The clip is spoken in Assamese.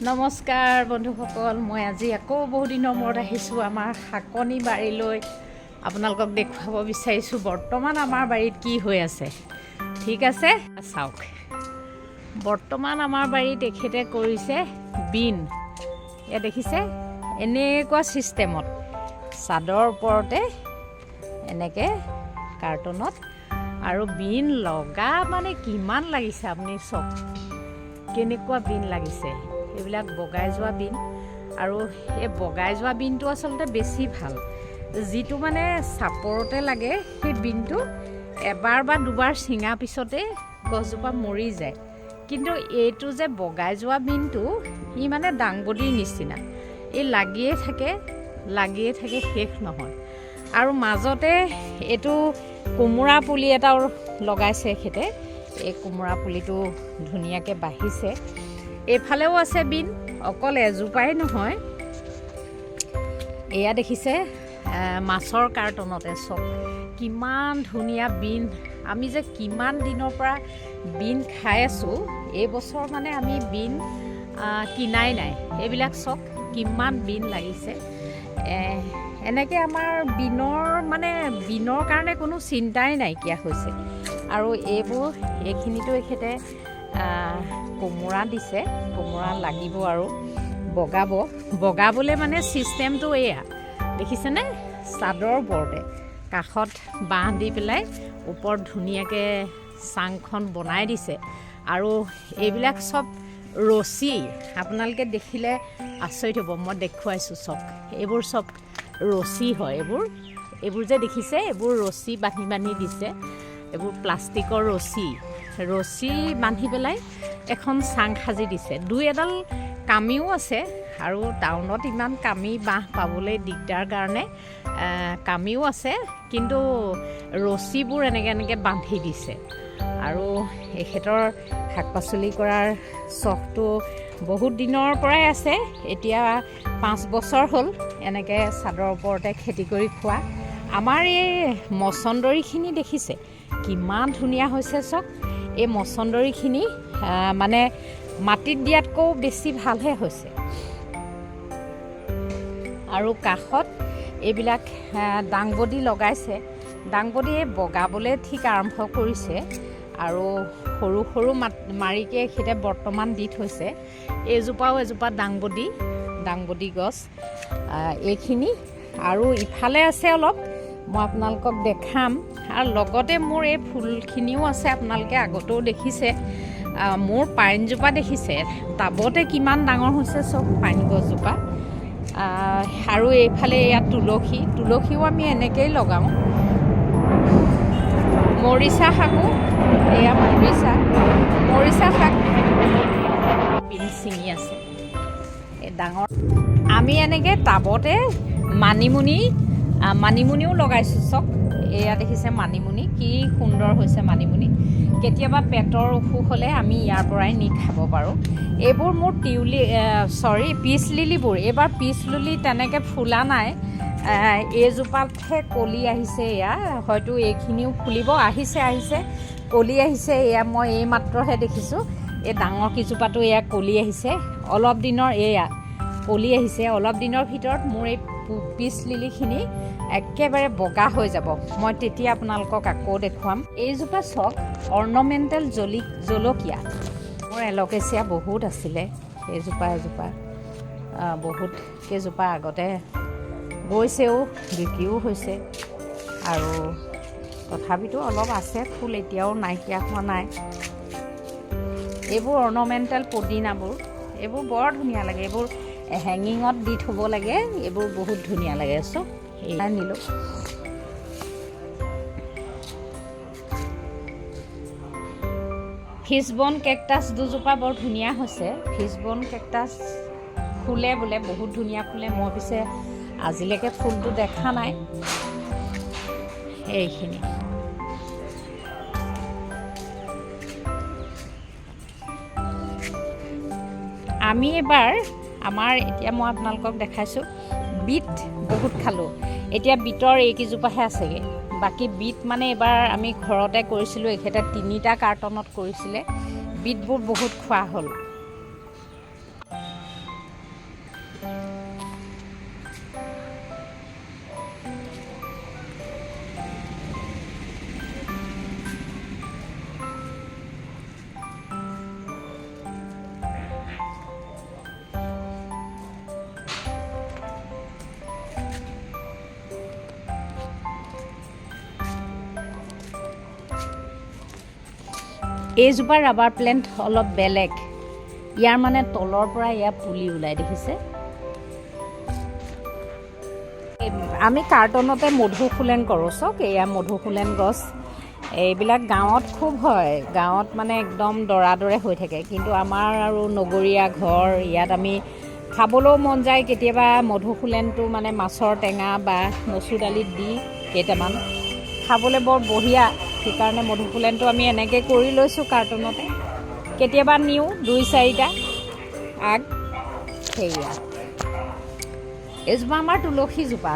নমস্কাৰ বন্ধুসকল, মই আজি আকৌ বহুত দিনৰ মূৰত আহিছোঁ আমাৰ শাকনি বাৰীলৈ। আপোনালোকক দেখুৱাব বিচাৰিছোঁ বৰ্তমান আমাৰ বাৰীত কি হৈ আছে। ঠিক আছে, চাওক। বৰ্তমান আমাৰ বাৰীত এখেতে কৰিছে বিন। এয়া দেখিছে, এনেকুৱা ছিষ্টেমত চাদৰ ওপৰতে এনেকৈ কাৰ্টুনত আৰু বিন লগা মানে কিমান লাগিছে আপুনি চাওক, কেনেকুৱা বিন লাগিছে। এইবিলাক বগাই যোৱা বিন, আৰু এই বগাই যোৱা বিনটো আচলতে বেছি ভাল। যিটো মানে চাপৰতে লাগে সেই বিনটো এবাৰ বা দুবাৰ ছিঙাৰ পিছতে গছজোপা মৰি যায়। কিন্তু এইটো যে বগাই যোৱা বিনটো ই মানে দাংবডিৰ নিচিনা, এই লাগিয়ে থাকে শেষ নহয়। আৰু মাজতে এইটো কোমোৰা পুলি এটাও লগাইছে এখেতে। এই কোমোৰা পুলিটো ধুনীয়াকৈ বাঢ়িছে। এইফালেও আছে বিন, অকল এজোপাই নহয়। এয়া দেখিছে মাছৰ কাৰ্টনতে চব কিমান ধুনীয়া বিন। আমি যে কিমান দিনৰ পৰা বিন খাই আছোঁ, এইবছৰ মানে আমি বিন কিনাই নাই। এইবিলাক চব কিমান বিন লাগিছে। এনেকৈ আমাৰ বিনৰ কাৰণে কোনো চিন্তাই নাইকিয়া হৈছে। আৰু এইখিনিতো এখেতে কোমোৰা দিছে, কোমোৰা লাগিব আৰু বগাবলৈ মানে ছিষ্টেমটো এয়া দেখিছেনে, চাদৰ ওপৰতে কাষত বাঁহ দি পেলাই ওপৰত ধুনীয়াকৈ চাংখন বনাই দিছে। আৰু এইবিলাক চব ৰছী, আপোনালোকে দেখিলে আচৰিত হ'ব। মই দেখুৱাইছোঁ চব, এইবোৰ চব ৰছী হয়। এইবোৰ যে দেখিছে, এইবোৰ ৰছী বান্ধি দিছে। এইবোৰ প্লাষ্টিকৰ ৰছী বান্ধি পেলাই এখন চাং সাজি দিছে। দুই এডাল কামিও আছে, আৰু টাউনত ইমান কামি বাঁহ পাবলৈ দিগদাৰ কাৰণে কামিও আছে, কিন্তু ৰছীবোৰ এনেকৈ বান্ধি দিছে। আৰু এখেতৰ শাক পাচলি কৰাৰ চখটো বহুত দিনৰ পৰাই আছে। এতিয়া 5 বছৰ হ'ল এনেকৈ চাদৰ ওপৰতে খেতি কৰি খোৱা। আমাৰ এই মচন্দৰীখিনি দেখিছে কিমান ধুনীয়া হৈছে চাওক। এই মচন্দৰীখিনি মানে মাটিত দিয়াতকৈও বেছি ভালহে হৈছে। আৰু কাষত এইবিলাক দাংবডি লগাইছে। দাংবডি বগাবলৈ ঠিক আৰম্ভ কৰিছে, আৰু সৰু সৰু মাৰিকে এখেতে বৰ্তমান দি থৈছে। এজোপা দাংবডি গছ এইখিনি। আৰু ইফালে আছে অলপ, মই আপোনালোকক দেখাম। আৰু লগতে মোৰ এই ফুলখিনিও আছে, আপোনালোকে আগতেও দেখিছে। মোৰ পাইনজোপা দেখিছে টাবতে কিমান ডাঙৰ হৈছে চব পাইন গছজোপা। আৰু এইফালে ইয়াত তুলসীও আমি এনেকৈয়ে লগাওঁ। মৰিচা শাকো, এয়া মৰিচা শাক বিন ছিঙি আছে এই ডাঙৰ। আমি এনেকৈ টাবতে মানিমুনিও লগাইছোঁ চক। এয়া দেখিছে মানিমুনি, কি সুন্দৰ হৈছে মানিমুনি। কেতিয়াবা পেটৰ অসুখ হ'লে আমি ইয়াৰ পৰাই নি খাব পাৰোঁ। এইবোৰ মোৰ পিচ লিলিবোৰ। এইবাৰ পিচ লিলি তেনেকৈ ফুলা নাই। এইজোপাতহে কলি আহিছে। এয়া হয়তো এইখিনিও ফুলিব। আহিছে কলি আহিছে। এয়া মই এইমাত্ৰহে দেখিছোঁ। এই ডাঙৰ কেইজোপাতো এয়া কলি আহিছে। অলপ দিনৰ ভিতৰত মোৰ এই পিচ লিলিখিনি একেবাৰে বগা হৈ যাব। মই তেতিয়া আপোনালোকক আকৌ দেখুৱাম। এইজোপা চক অৰ্ণমেণ্টেল জলকীয়া। মোৰ এলকেচিয়া বহুত আছিলে। এজোপা বহুত কেইজোপা আগতে গৈছেও, বিক্ৰীও হৈছে। আৰু তথাপিতো অলপ আছে ফুল, এতিয়াও নাইকিয়া হোৱা নাই। এইবোৰ অৰ্ণমেণ্টেল পদিনাবোৰ, এইবোৰ বৰ ধুনীয়া লাগে। এইবোৰ হেঙিঙত দি থ'ব লাগে। এইবোৰ বহুত ধুনীয়া লাগে। চব আনিলোঁ। ফিছবন কেকটাছ দুজোপা বৰ ধুনীয়া হৈছে। ফিছবন কেকটাছ ফুলে বোলে, বহুত ধুনীয়া ফুলে। মই পিছে আজিলৈকে ফুলটো দেখা নাই। এইখিনি আমি এতিয়া মই আপোনালোকক দেখাইছোঁ। বিট বহুত খালোঁ। এতিয়া বিটৰ এইকেইজোপাহে আছেগৈ। বাকী বিট মানে এইবাৰ আমি ঘৰতে কৰিছিলোঁ। এখেতে 3টা কাৰ্টনত কৰিছিলে। বিটবোৰ বহুত খোৱা হ'ল। এইজোপা ৰাবাৰ প্লেণ্ট অলপ বেলেগ, ইয়াৰ মানে তলৰ পৰা ইয়াৰ পুলি ওলাই, দেখিছে? আমি কাৰ্টনতে মধুসোলেং কৰোঁ, চাওক এয়া মধুসোলেং গছ। এইবিলাক গাঁৱত খুব হয়, গাঁৱত মানে একদম দৰা দৰে হৈ থাকে, কিন্তু আমাৰ আৰু নগৰীয়া ঘৰ, ইয়াত আমি খাবলৈও মন যায় কেতিয়াবা মধুসোলেংটো মানে মাছৰ টেঙা বা মচুৰ দালিত দি কেইটামান খাবলৈ বৰ বঢ়িয়া। সেইকাৰণে মধুসোলেংটো আমি এনেকৈ কৰি লৈছোঁ কাৰ্টনতে, কেতিয়াবা নিওঁ 2-4টা আগ। সেয়া এইজোপা আমাৰ তুলসীজোপা